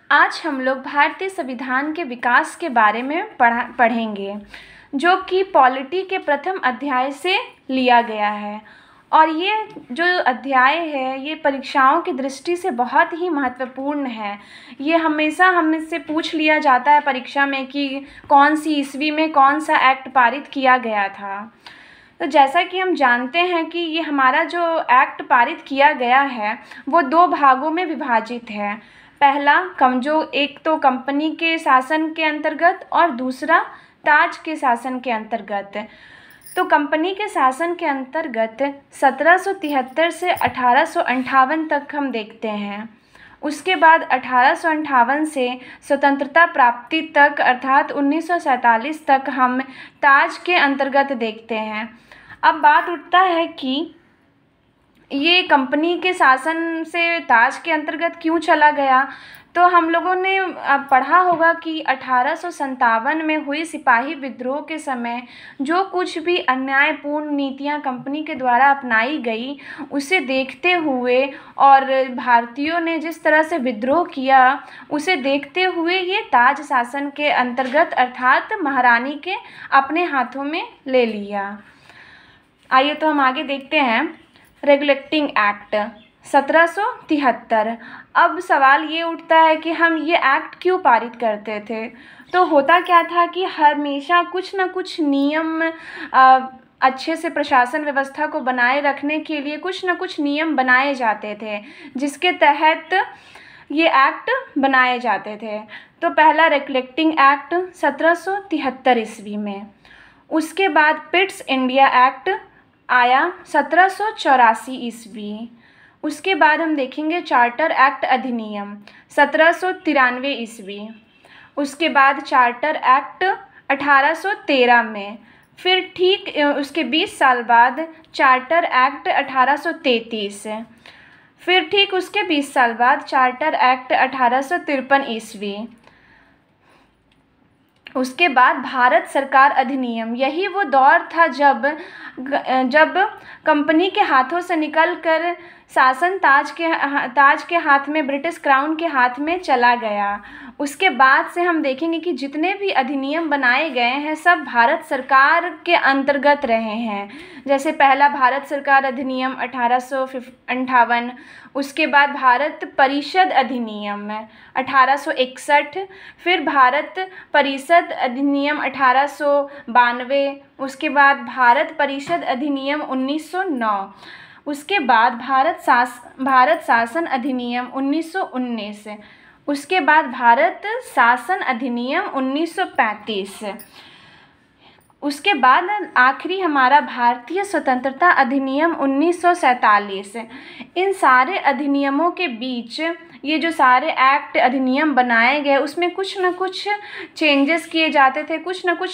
आज हम लोग भारतीय संविधान के विकास के बारे में पढ़ेंगे, जो कि पॉलिटी के प्रथम अध्याय से लिया गया है। और ये जो अध्याय है ये परीक्षाओं की दृष्टि से बहुत ही महत्वपूर्ण है। ये हमेशा हमसे पूछ लिया जाता है परीक्षा में कि कौन सी ईस्वी में कौन सा एक्ट पारित किया गया था। तो जैसा कि हम जानते हैं कि ये हमारा जो एक्ट पारित किया गया है वो दो भागों में विभाजित है। पहला एक तो कंपनी के शासन के अंतर्गत और दूसरा ताज के शासन के अंतर्गत। तो कंपनी के शासन के अंतर्गत 1773 से 1858 तक हम देखते हैं। उसके बाद 1858 से स्वतंत्रता प्राप्ति तक अर्थात 1947 तक हम ताज के अंतर्गत देखते हैं। अब बात उठता है कि ये कंपनी के शासन से ताज के अंतर्गत क्यों चला गया। तो हम लोगों ने पढ़ा होगा कि 1857 में हुई सिपाही विद्रोह के समय जो कुछ भी अन्यायपूर्ण नीतियां कंपनी के द्वारा अपनाई गई उसे देखते हुए और भारतीयों ने जिस तरह से विद्रोह किया उसे देखते हुए ये ताज शासन के अंतर्गत अर्थात महारानी के अपने हाथों में ले लिया। आइए तो हम आगे देखते हैं। Regulating act 1773। अब सवाल ये उठता है कि हम ये एक्ट क्यों पारित करते थे। तो होता क्या था कि हमेशा कुछ न कुछ नियम अच्छे से प्रशासन व्यवस्था को बनाए रखने के लिए कुछ न कुछ नियम बनाए जाते थे जिसके तहत ये एक्ट बनाए जाते थे। तो पहला रेगुलेटिंग एक्ट 1773 ईस्वी में। उसके बाद पिट्स इंडिया एक्ट आया 1784 ईस्वी। उसके बाद हम देखेंगे चार्टर एक्ट अधिनियम 1793 ईस्वी। उसके बाद चार्टर एक्ट 1813 में। फिर ठीक उसके 20 साल बाद चार्टर एक्ट 1833। फिर ठीक उसके 20 साल बाद चार्टर एक्ट 1853 ईस्वी। उसके बाद भारत सरकार अधिनियम। यही वो दौर था जब कंपनी के हाथों से निकलकर शासन ताज के हाथ में, ब्रिटिश क्राउन के हाथ में चला गया। उसके बाद से हम देखेंगे कि जितने भी अधिनियम बनाए गए हैं सब भारत सरकार के अंतर्गत रहे हैं। जैसे पहला भारत सरकार अधिनियम 1858। उसके बाद भारत परिषद अधिनियम 1861। फिर भारत परिषद अधिनियम 1892। उसके बाद भारत परिषद अधिनियम 1909। उसके बाद भारत शासन अधिनियम 1919। उसके बाद भारत शासन अधिनियम 1935। उसके बाद आखिरी हमारा भारतीय स्वतंत्रता अधिनियम 1947। इन सारे अधिनियमों के बीच ये जो सारे एक्ट अधिनियम बनाए गए उसमें कुछ न कुछ चेंजेस किए जाते थे, कुछ न कुछ